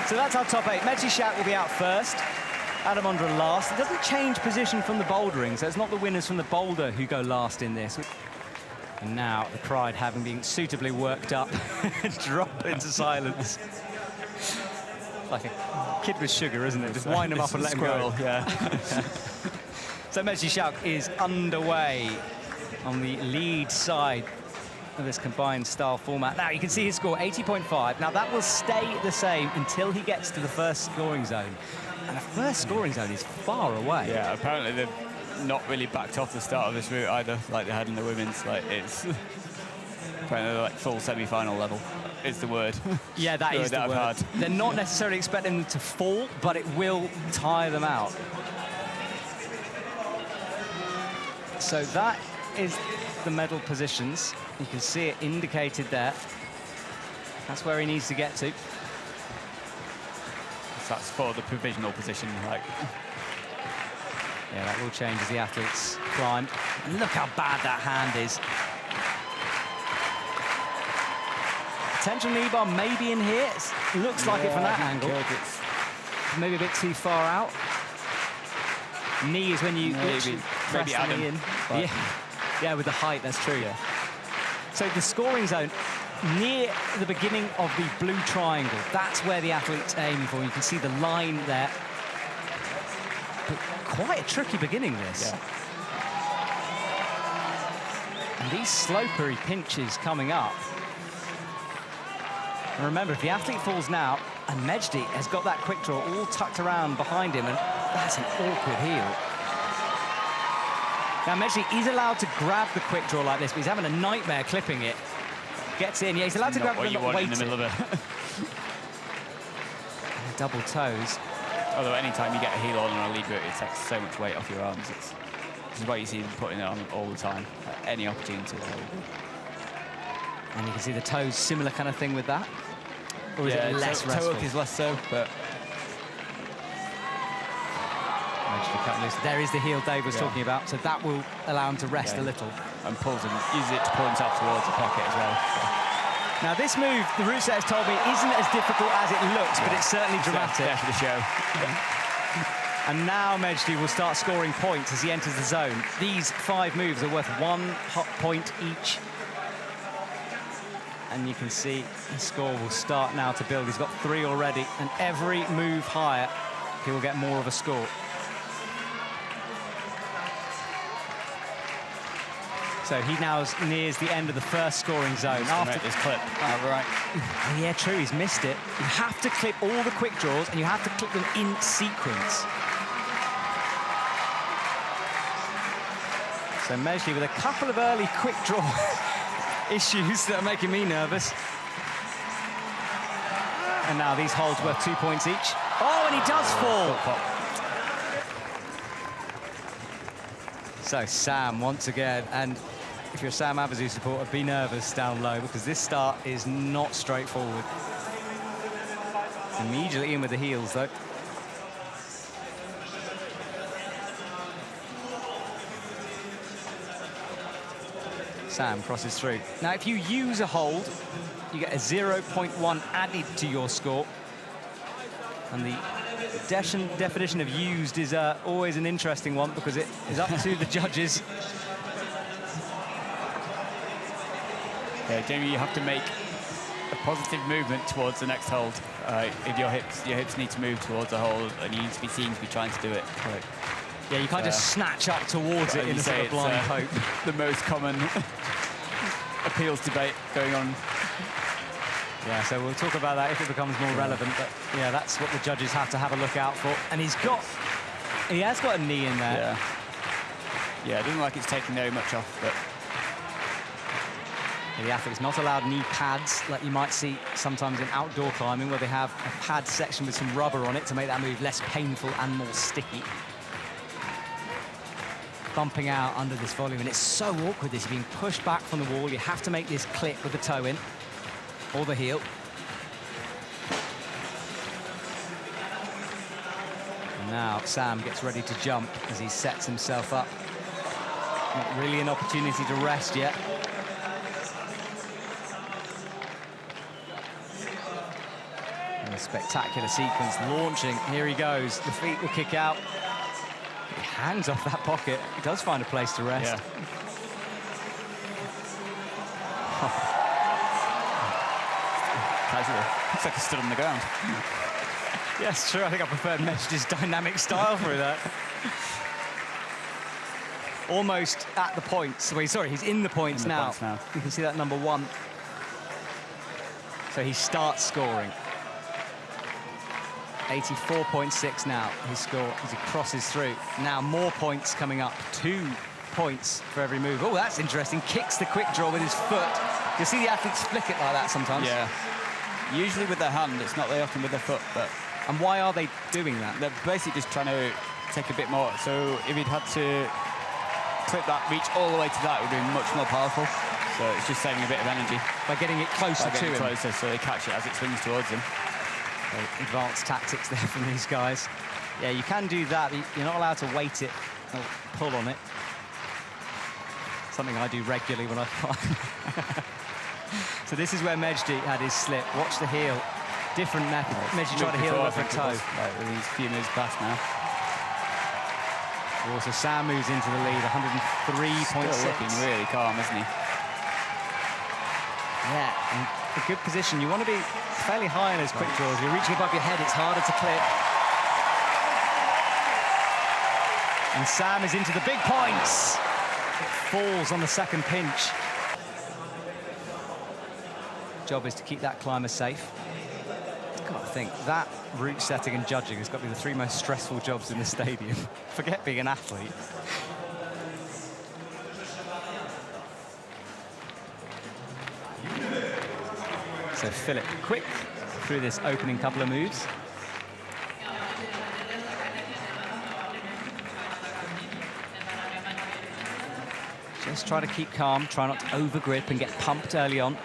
So that's our top 8. Mejdi Schalck will be out first. Adam Ondra last. It doesn't change position from the bouldering, so it's not the winners from the boulder who go last in this. And now the crowd, having been suitably worked up, drop into silence. Like a kid with sugar, isn't it? Just wind them up and let them go. Yeah. So Mejdi Schalck is underway on the lead side of this combined style format. Now you can see his score, 80.5. Now that will stay the same until he gets to the first scoring zone. And the first scoring zone is far away. Yeah, apparently they've not really backed off the start of this route either, like they had in the women's. Like it's apparently like full semi-final level is the word. Yeah, that is the word. They're not necessarily expecting them to fall, but it will tire them out. So that is the medal positions. You can see it indicated there. That's where he needs to get to. That's for the provisional position, like. Yeah, that will change as the athletes climb. And look how bad that hand is. Potential knee bar maybe in here. It looks like it from that angle. It's maybe a bit too far out. Knee is when you maybe press the knee in. Yeah, with the height, that's true. Yeah. So the scoring zone, near the beginning of the blue triangle, that's where the athlete's aiming for. You can see the line there. But quite a tricky beginning, this. Yeah. And these slopery pinches coming up. And remember, if the athlete falls now, and Mejdi has got that quick draw all tucked around behind him, and that's an awkward heel. Now, Mejdi is allowed to grab the quick draw like this, but he's having a nightmare clipping it. Gets in, yeah, he's allowed to grab it, but wait in the middle of it. Double toes. Although anytime you get a heel on a lead route, it takes so much weight off your arms. This is why you see them putting it on all the time, at any opportunity. And you can see the toes, similar kind of thing with that. Or is it less restful? Toe hook is less so, but... There is the heel Dave was talking about, so that will allow him to rest a little. And pulls him, uses it to pull himself towards the pocket as well. So. Now this move, the route set has told me, isn't as difficult as it looks, but it's certainly dramatic. There for the show. And now Mejdi will start scoring points as he enters the zone. These 5 moves are worth 1 hot point each. And you can see his score will start now to build. He's got 3 already, and every move higher, he will get more of a score. So he now nears the end of the first scoring zone. After this clip. Right. Oh, yeah, true, he's missed it. You have to clip all the quick draws, and you have to clip them in sequence. So Mejdi with a couple of early quick draw issues that are making me nervous. And now these holds worth 2 points each. Oh, and he does fall. So Sam once again, and if you're a Sam Avezou supporter, be nervous down low, because this start is not straightforward. Immediately in with the heels, though. Sam crosses through. Now, if you use a hold, you get a 0.1 added to your score. And the definition of used is always an interesting one, because it is up to the judges. Yeah, Jamie, you have to make a positive movement towards the next hold. If your hips need to move towards the hold, and you need to be seen to be trying to do it. Right. Yeah, you can't just snatch up towards it in a sort of blind hope. The most common appeals debate going on. Yeah, so we'll talk about that if it becomes more relevant. But yeah, that's what the judges have to have a look out for. And he has got a knee in there. Yeah, it doesn't look like it's taking very much off, but. The athlete's not allowed knee pads like you might see sometimes in outdoor climbing, where they have a pad section with some rubber on it to make that move less painful and more sticky. Bumping out under this volume, and it's so awkward, this. You're being pushed back from the wall. You have to make this clip with the toe in, or the heel. And now Sam gets ready to jump as he sets himself up. Not really an opportunity to rest yet. A spectacular sequence, launching. Here he goes. The feet will kick out. He hangs off that pocket. He does find a place to rest. Yeah. Casual. Looks like he stood on the ground. Yes, true. I think I preferred Mejdi's dynamic style through that. Almost at the points. Wait, sorry, he's in the points now. You can see that number 1. So he starts scoring. 84.6 now, his score as he crosses through. Now more points coming up. 2 points for every move. Oh, that's interesting. Kicks the quick draw with his foot. You see the athletes flick it like that sometimes. Yeah. Usually with their hand, it's not very often with their foot, but... And why are they doing that? They're basically just trying to take a bit more. So if he'd had to clip that, reach all the way to that, it would be much more powerful. So it's just saving a bit of energy. By getting it closer to him. Closer, so they catch it as it swings towards him. So advanced tactics there from these guys. Yeah, you can do that, but you're not allowed to weight it or pull on it. Something I do regularly when I fight. So this is where Mejdi had his slip. Watch the heel. Different method. Mejdi tried to heel over a toe. Right, with these few moves past now. Also, Sam moves into the lead, 103.6. Still looking really calm, isn't he? Yeah, in a good position. You want to be fairly high on those quick draws. You're reaching above your head, it's harder to clip. And Sam is into the big points. Falls on the second pinch. Job is to keep that climber safe. God, I think that route setting and judging has got to be the 3 most stressful jobs in the stadium. Forget being an athlete. So Filip quick through this opening couple of moves. Just try to keep calm, try not to over-grip and get pumped early on.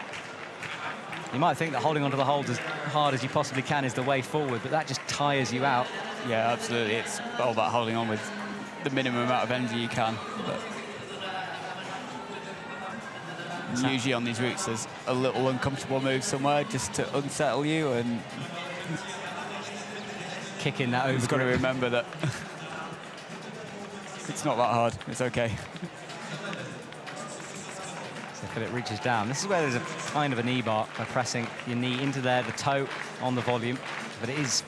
You might think that holding onto the hold as hard as you possibly can is the way forward, but that just tires you out. Yeah, absolutely. It's all about holding on with the minimum amount of energy you can. But usually on these routes, there's a little uncomfortable move somewhere just to unsettle you and kick in that over. You've got to remember that it's not that hard. It's okay. Filip reaches down. This is where there's a kind of a knee bar by pressing your knee into there, the toe on the volume, but it's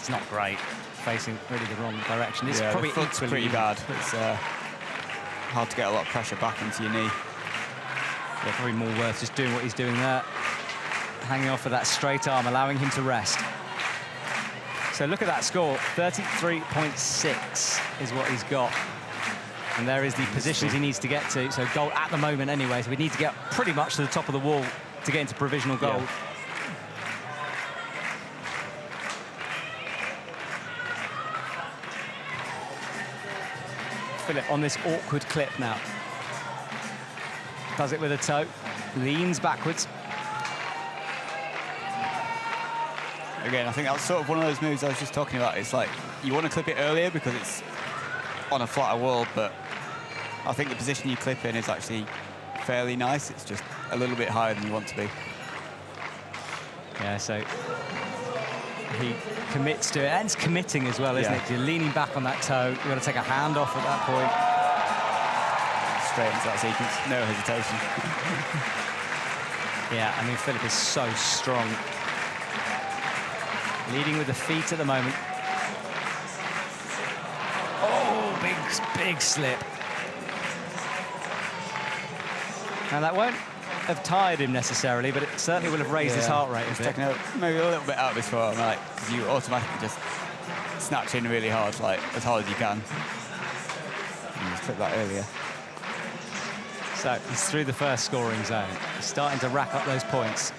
not great, facing really the wrong direction. It's probably pretty bad. It's hard to get a lot of pressure back into your knee. Yeah, probably more worth just doing what he's doing there, hanging off with that straight arm, allowing him to rest. So look at that score, 33.6 is what he's got. And there is the positions he needs to get to. So goal at the moment anyway. So we need to get pretty much to the top of the wall to get into provisional gold. Yeah. Filip on this awkward clip now. Does it with a toe. Leans backwards. Again, I think that's sort of one of those moves I was just talking about. It's like you want to clip it earlier because it's on a flatter wall, but I think the position you clip in is actually fairly nice. It's just a little bit higher than you want to be. Yeah, so he commits to it, and it's committing as well, isn't it? You're leaning back on that toe. You've got to take a hand off at that point. Straight into that sequence, no hesitation. Yeah, I mean, Filip is so strong. Leading with the feet at the moment. Oh, big slip. Now that won't have tired him necessarily, but it certainly will have raised his heart rate a bit. Taking maybe a little bit out of his form, like, because you automatically just snatch in really hard, like as hard as you can. And just clip that earlier. So he's through the first scoring zone. He's starting to rack up those points.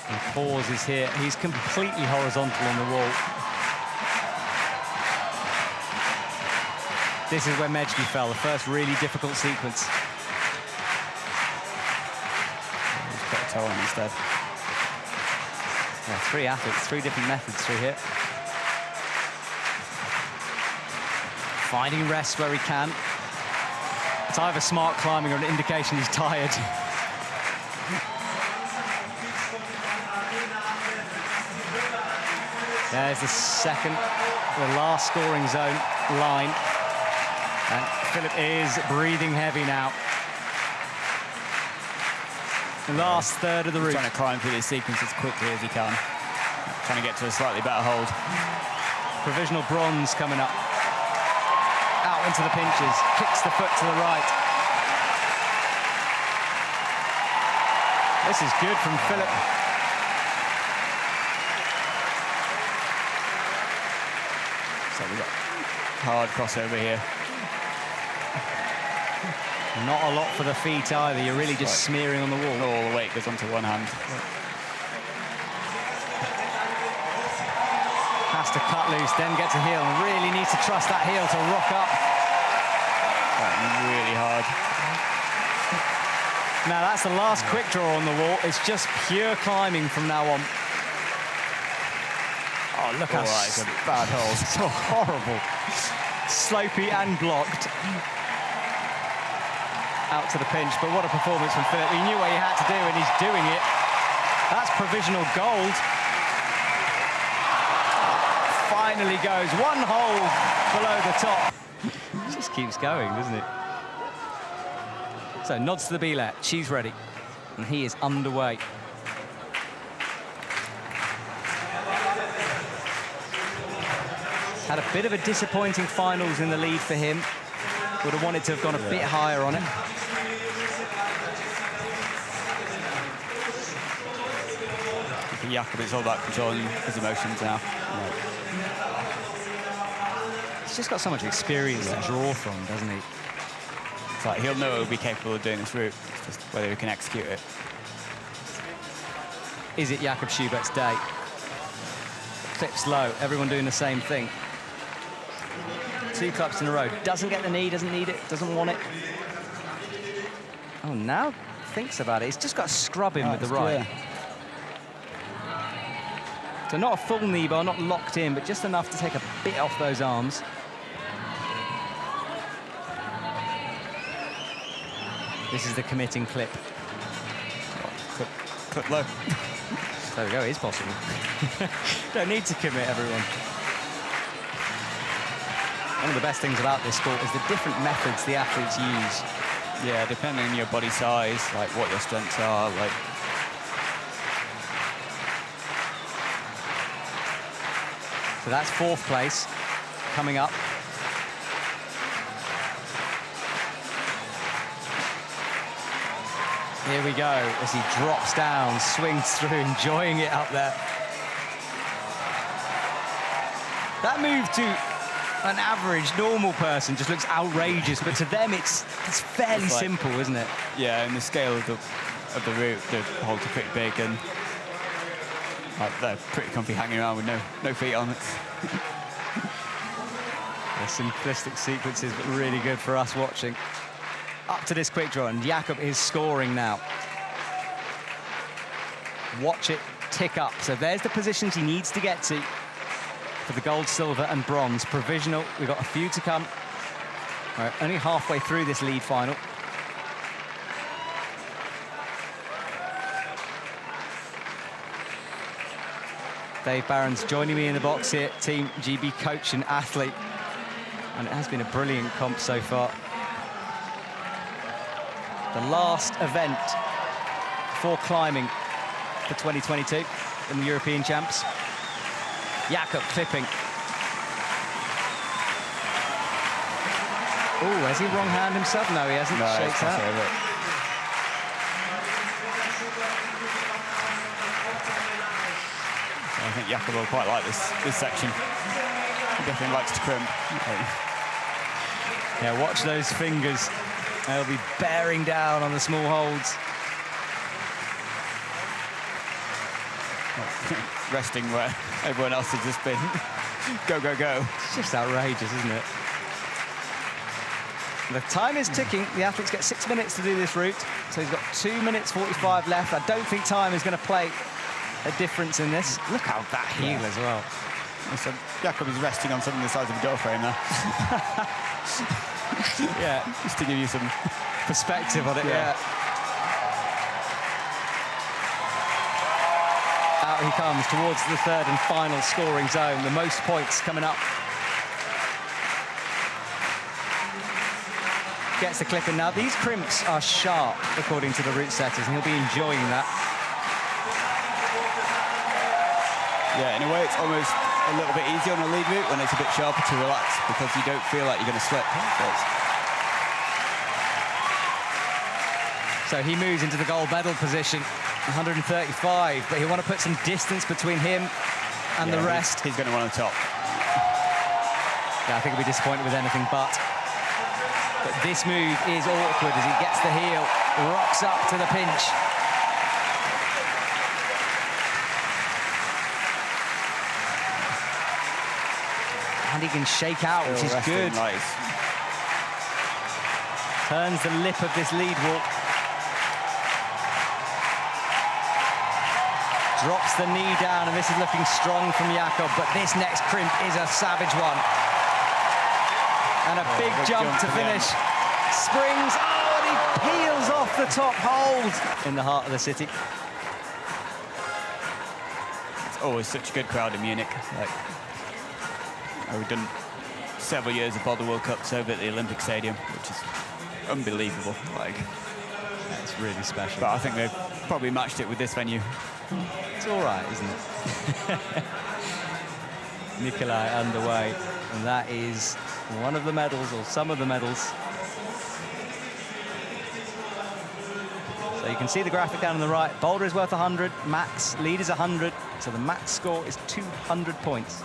He pauses here. He's completely horizontal on the wall. This is where Mejdi fell, the first really difficult sequence. Just put a toe on instead. Yeah, 3 athletes, 3 different methods through here. Finding rest where he can. It's either smart climbing or an indication he's tired. There's the last scoring zone line. And Filip is breathing heavy now. Last third of the route. Trying to climb through this sequence as quickly as he can. Trying to get to a slightly better hold. Provisional bronze coming up. Out into the pinches, kicks the foot to the right. This is good from Filip. So we've got hard crossover here. Not a lot for the feet either. You're really just smearing on the wall. All the weight goes onto one hand. Has to cut loose, then gets a heel, and really needs to trust that heel to rock up. Really hard. Now that's the last quick draw on the wall. It's just pure climbing from now on. Oh, look how it's a bad hold. So horrible. Slopey and blocked. Out to the pinch, but what a performance from Filip. He knew what he had to do, and he's doing it. That's provisional gold. Finally goes one hole below the top. Just keeps going, doesn't it? So nods to the B-lat. She's ready, and he is underway. Had a bit of a disappointing finals in the lead for him. Would have wanted to have gone a bit higher on it. For Jakob, it's all about controlling his emotions now. He's just got so much experience to draw from, doesn't he? It's like he'll know he'll be capable of doing this route. It's just whether he can execute it. Is it Jakob Schubert's day? Clips low, everyone doing the same thing. 2 clubs in a row. Doesn't get the knee, doesn't need it, doesn't want it. Oh, now thinks about it. He's just got to scrub him with the right. So not a full knee bar, not locked in, but just enough to take a bit off those arms. This is the committing clip. Clip low. There we go, it is possible. Don't need to commit, everyone. One of the best things about this sport is the different methods the athletes use. Yeah, depending on your body size, like what your strengths are, like. So that's 4th place coming up. Here we go, as he drops down, swings through, enjoying it up there. That move to an average, normal person just looks outrageous, but to them it's fairly simple, isn't it? Yeah, and the scale of the route, the holds are pretty big, and they're pretty comfy hanging around with no feet on it. They're simplistic sequences, but really good for us watching. Up to this quick draw, and Jakob is scoring now. Watch it tick up. So there's the positions he needs to get to for the gold, silver, and bronze. Provisional, we've got a few to come. All right, only halfway through this lead final. Dave Barron's joining me in the box here, Team GB coach and athlete. And it has been a brilliant comp so far. The last event for climbing for 2022 in the European Champs. Jakob clipping. Oh, has he wrong hand himself? No, he hasn't. No, Shakes out. I think Jakob will quite like this section. He definitely likes to crimp. Yeah, watch those fingers. They'll be bearing down on the small holds. Resting where everyone else has just been go, go, go. It's just outrageous, isn't it? The time is ticking. The athletes get 6 minutes to do this route. So he's got 2 minutes 45 left. I don't think time is going to play a difference in this. Look how that heel as well. So Jakob is resting on something the size of a door frame there. Yeah, just to give you some perspective on it. Yeah. Out he comes towards the third and final scoring zone. The most points coming up. Gets the clip in now. These crimps are sharp, according to the route setters, and he'll be enjoying that. Yeah, in a way, it's almost a little bit easier on a lead route when it's a bit sharper to relax because you don't feel like you're going to slip. So he moves into the gold medal position, 135, but he'll want to put some distance between him and the rest. He's going to want to top. Yeah, I think he'll be disappointed with anything but. But this move is awkward as he gets the heel, rocks up to the pinch. And he can shake out, which is good. Nice. Turns the lip of this lead walk. Drops the knee down, and this is looking strong from Jakob, but this next crimp is a savage one. And a big jump to finish. Springs, and he peels off the top hold in the heart of the city. It's always such a good crowd in Munich. We've done several years of Boulder World Cups over at the Olympic Stadium, which is unbelievable. It's really special. But I think they've probably matched it with this venue. It's all right, isn't it? Nicolai underway, and that is one of the medals, or some of the medals. So you can see the graphic down on the right. Boulder is worth 100, max, lead is 100, so the max score is 200 points.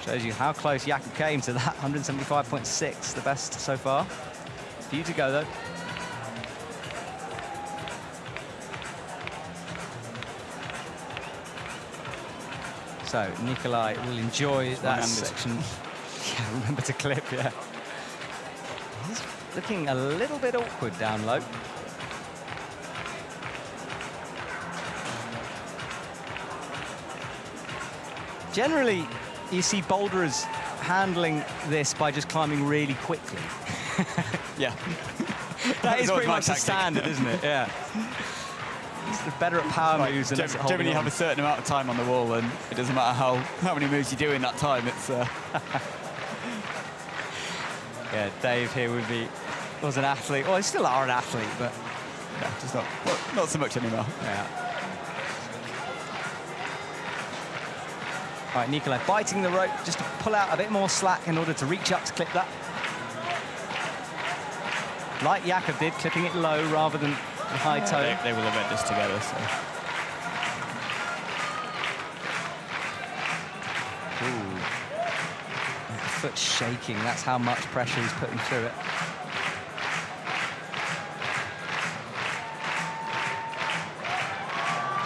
Shows you how close Jakob came to that, 175.6, the best so far. A few to go, though. So Nicolai will enjoy that section. Yeah, remember to clip, yeah. He's looking a little bit awkward down low. Generally, you see boulderers handling this by just climbing really quickly. Yeah. That is pretty much the standard, isn't it? Yeah. It's better at power moves than generally you have a certain amount of time on the wall, and it doesn't matter how many moves you do in that time. It's yeah, Dave here was an athlete. Well, he still are an athlete, but yeah, just not so much anymore. Yeah. All right, Nicolai biting the rope just to pull out a bit more slack in order to reach up to clip that. Like Jakob did, clipping it low rather than the high toe. They will have read this together, so. Ooh. The foot's shaking, that's how much pressure he's putting through it.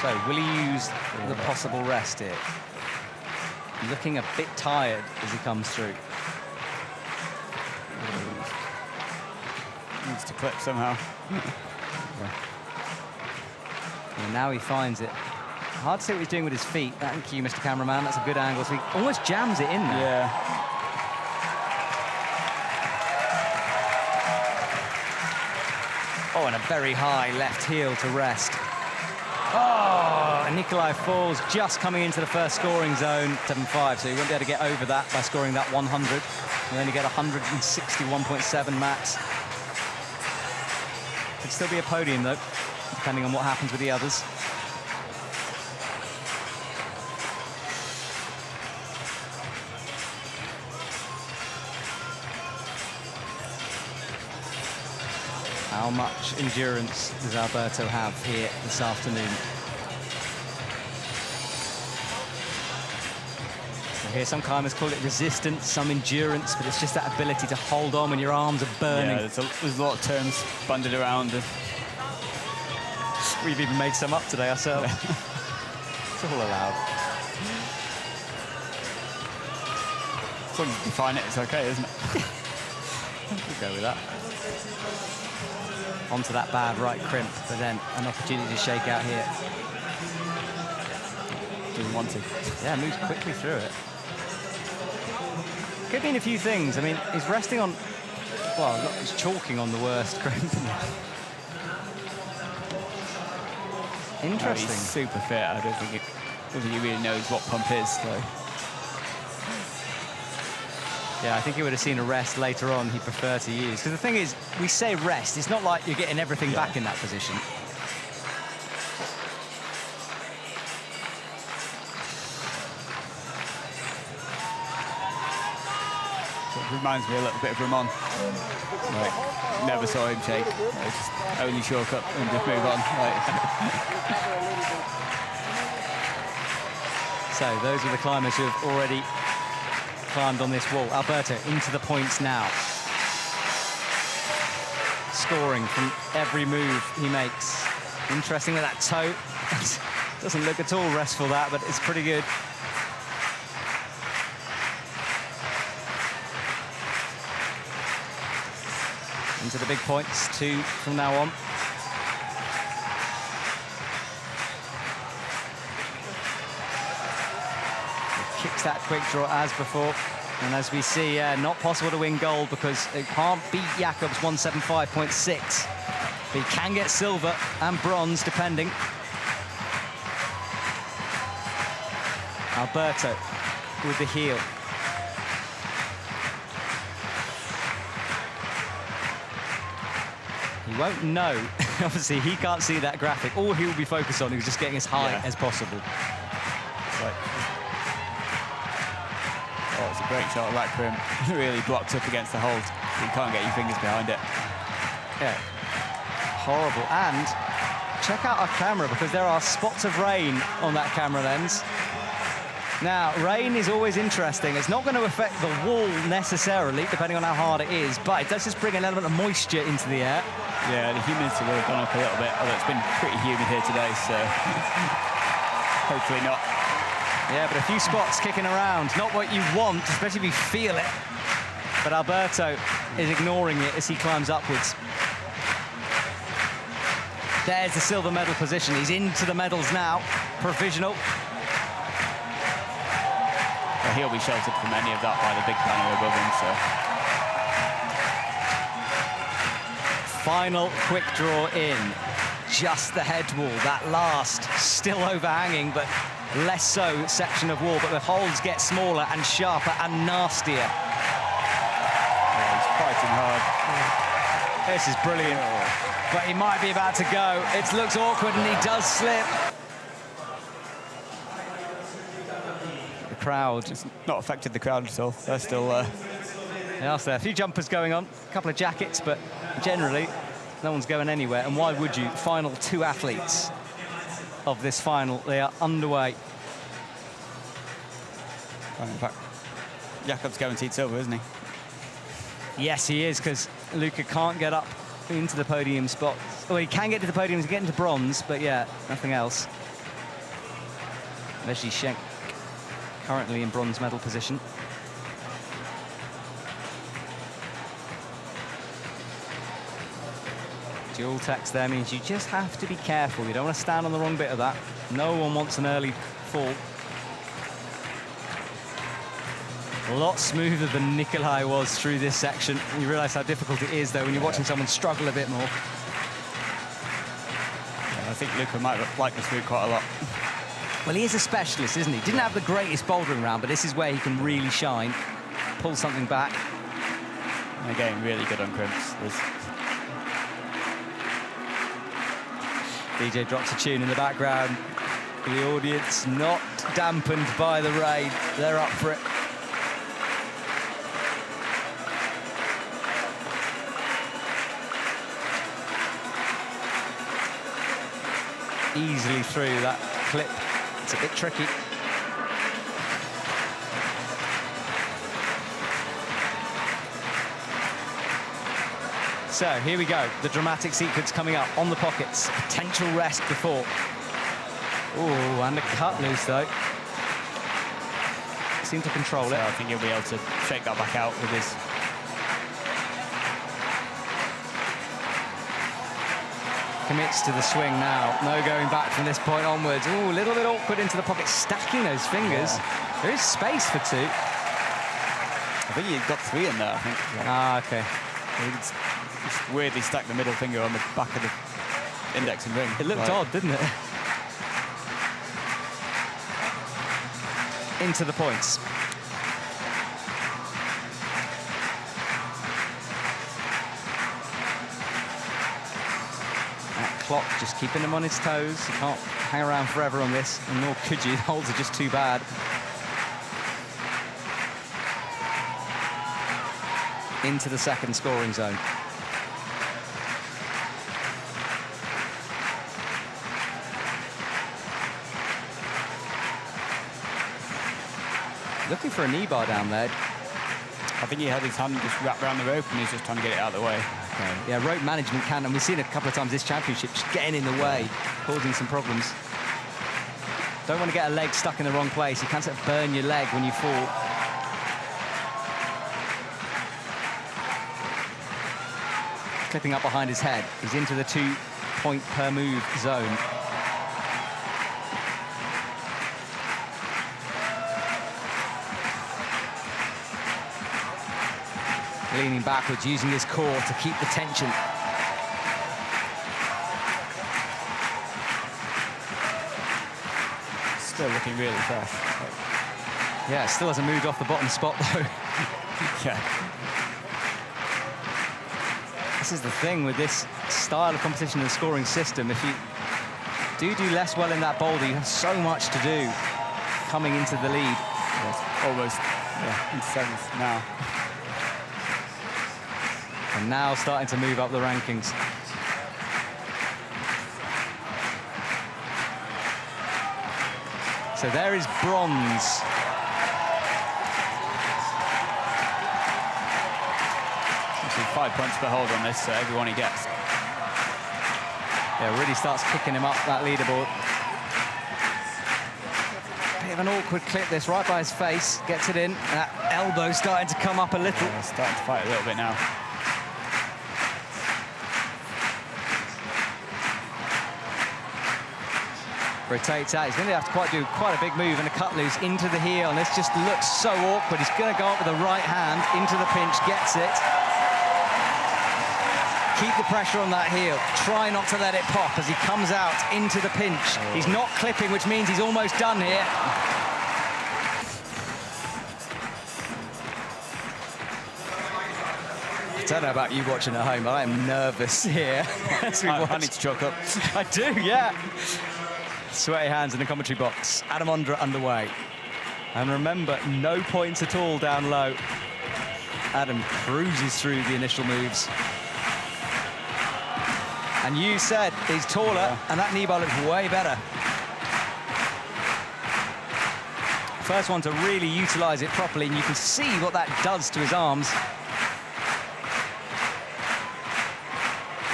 So, will he use the possible rest here? Looking a bit tired as he comes through. Needs to clip somehow. And now he finds it. Hard to see what he's doing with his feet. Thank you, Mr. Cameraman. That's a good angle. So he almost jams it in there. Yeah. Oh, and a very high left heel to rest. Oh, and Nicolai falls just coming into the first scoring zone, 7-5, so he won't be able to get over that by scoring that 100. He'll only get 161.7 max. Could still be a podium, though, depending on what happens with the others. How much endurance does Alberto have here this afternoon? So here some climbers call it resistance, some endurance, but it's just that ability to hold on when your arms are burning. Yeah, there's a lot of terms banded around. We've even made some up today ourselves. It's all allowed. As long as you define it, it's okay, isn't it? We'll go with that. Onto that bad right crimp, but then an opportunity to shake out here. Doesn't want to. Yeah, moves quickly through it. Could mean a few things. I mean, he's resting on, well, he's chalking on the worst crimp. Interesting. He's super fit. I don't think he really knows what pump is, though. Yeah, I think he would have seen a rest later on he'd prefer to use. Because the thing is, we say rest, it's not like you're getting everything back in that position. It reminds me a little bit of Ramon. Like, never saw him shake. Just only shortcut and just move on. So those are the climbers who have already climbed on this wall. Alberto into the points now. Scoring from every move he makes. Interesting with that toe. Doesn't look at all restful, that, but it's pretty good. Into the big points, 2 from now on. He kicks that quick draw as before. And as we see, not possible to win gold because it can't beat Jakob's 175.6. But he can get silver and bronze, depending. Alberto with the heel. He won't know. Obviously, he can't see that graphic. All he will be focused on is just getting as high as possible. Right. Oh, it's a great shot right for him. Really blocked up against the hold. You can't get your fingers behind it. Yeah. Horrible. And check out our camera, because there are spots of rain on that camera lens. Now, rain is always interesting. It's not going to affect the wall necessarily, depending on how hard it is, but it does just bring an element of moisture into the air. Yeah, the humidity will have gone up a little bit, although it's been pretty humid here today, so hopefully not. Yeah, but a few spots kicking around. Not what you want, especially if you feel it. But Alberto is ignoring it as he climbs upwards. There's the silver medal position. He's into the medals now. Provisional. Well, he'll be sheltered from any of that by the big banner above him, so. Final quick draw in. Just the head wall. That last, still overhanging, but less so section of wall. But the holes get smaller and sharper and nastier. Yeah, he's fighting hard. This is brilliant. But he might be about to go. It looks awkward and he does slip. The crowd. It's not affected the crowd at all. They're still Yeah, there are a few jumpers going on, a couple of jackets, but generally no one's going anywhere. And why would you? Final 2 athletes of this final. They are underway. in fact, Jakob's guaranteed silver, isn't he? Yes, he is, because Luka can't get up into the podium spot. Well, he can get to the podium, he can get into bronze, but yeah, nothing else. Mejdi Schalck currently in bronze medal position. Dual text there means you just have to be careful. You don't want to stand on the wrong bit of that. No one wants an early fall. A lot smoother than Nicolai was through this section. You realise how difficult it is, though, when you're watching someone struggle a bit more. Yeah, I think Luka might like this route quite a lot. Well, he is a specialist, isn't he? Didn't have the greatest bouldering round, but this is where he can really shine, pull something back. And again, really good on crimps. DJ drops a tune in the background. The audience not dampened by the rain. They're up for it. Easily through that clip. It's a bit tricky. So here we go, the dramatic sequence coming up on the pockets. Potential rest before. Oh, and a cut loose though. Seem to control it. I think he'll be able to shake that back out with his. Commits to the swing now. No going back from this point onwards. Ooh, a little bit awkward into the pocket, stacking those fingers. Yeah. There is space for 2. I think he got 3 in there, I think. Ah, okay. Just weirdly stacked the middle finger on the back of the index and ring. It looked odd, didn't it? into the points. That clock just keeping him on his toes. You can't hang around forever on this, and nor could you. The holds are just too bad. Into the second scoring zone. Looking for a knee bar down there. I think he had his hand just wrapped around the rope and he's just trying to get it out of the way. Okay. Yeah, rope management can, and we've seen it a couple of times this championship, just getting in the way, causing some problems. Don't want to get a leg stuck in the wrong place. You can't sort of burn your leg when you fall. Clipping up behind his head. He's into the 2 point per move zone. Leaning backwards, using his core to keep the tension. Still looking really fresh. Yeah, still hasn't moved off the bottom spot, though. Yeah. This is the thing with this style of competition and scoring system. If you do less well in that boulder, you have so much to do coming into the lead. Yes, almost in seventh now. And now starting to move up the rankings. So there is bronze. Actually 5 points per hold on this, so everyone he gets. Yeah, really starts kicking him up that leaderboard. Bit of an awkward clip this, right by his face, gets it in. And that elbow starting to come up a little. Yeah, starting to fight a little bit now. Rotates out. He's going to have to do quite a big move and a cut loose into the heel. And this just looks so awkward. He's going to go up with the right hand into the pinch, gets it. Keep the pressure on that heel. Try not to let it pop as he comes out into the pinch. He's not clipping, which means he's almost done here. I don't know about you watching at home, but I am nervous here. As we watch. I need to choke up. I do, yeah. Sweaty hands in the commentary box. Adam Ondra underway. And remember, no points at all down low. Adam cruises through the initial moves. And you said he's taller, and that knee bar looks way better. First one to really utilize it properly, and you can see what that does to his arms.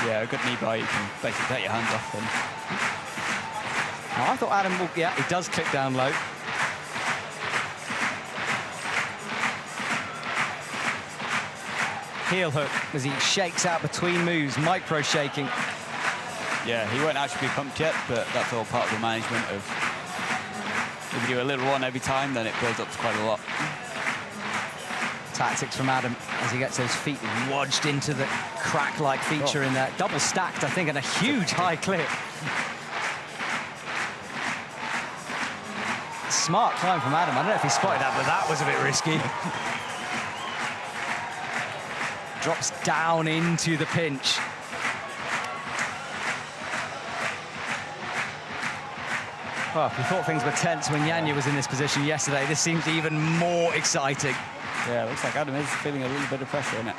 Yeah, a good knee bar, you can basically take your hands off them. Now, I thought Adam will, yeah, he does clip down low. Heel hook as he shakes out between moves, micro shaking. Yeah, he won't actually be pumped yet, but that's all part of the management of, if you do a little one every time, then it builds up to quite a lot. Tactics from Adam as he gets those feet lodged into the crack-like feature in there. Double stacked, I think, and a huge high clip. Smart climb from Adam. I don't know if he spotted that, but that was a bit risky. Drops down into the pinch. Well, we thought things were tense when Yanya was in this position yesterday. This seems even more exciting. Yeah, it looks like Adam is feeling a little bit of pressure in it.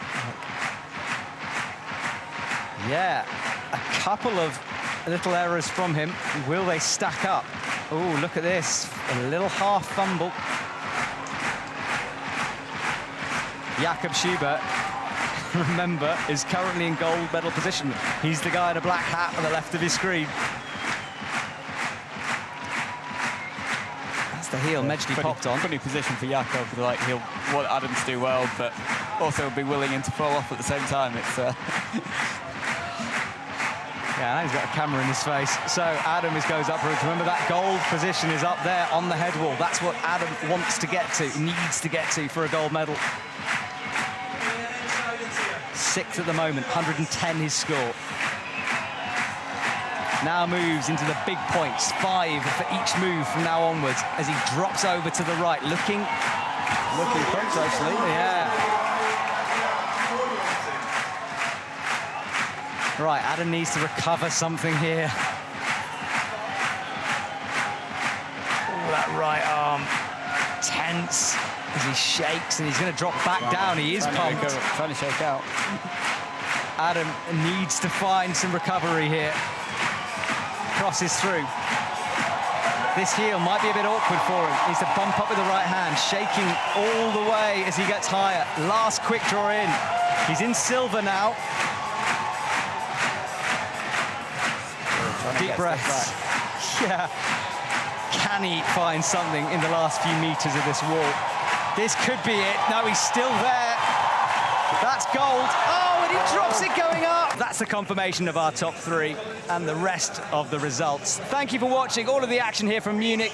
Yeah, a couple of little errors from him. Will they stack up? Oh, look at this. A little half fumble. Jakob Schubert, remember, is currently in gold medal position. He's the guy in a black hat on the left of his screen. That's the heel Mejdi popped on. Funny position for Jakob. Like, he'll want Adam to do well, but also be willing him to fall off at the same time. It's Yeah, now he's got a camera in his face. So Adam goes upwards. Remember, that gold position is up there on the head wall. That's what Adam wants to get to, needs to get to for a gold medal. Sixth at the moment, 110 his score. now moves into the big points. 5 for each move from now onwards as he drops over to the right, looking punch, actually. Yeah. Right, Adam needs to recover something here. Oh, that right arm tense as he shakes, and he's going to drop back down. He is pumped. Trying to shake out. Adam needs to find some recovery here. Crosses through. This heel might be a bit awkward for him. Needs to bump up with the right hand, shaking all the way as he gets higher. Last quick draw in. He's in silver now. Deep breaths. Yeah. Can he find something in the last few meters of this wall? This could be it. No, he's still there. That's gold. Oh, and he drops it going up. That's the confirmation of our top 3 and the rest of the results. Thank you for watching all of the action here from Munich.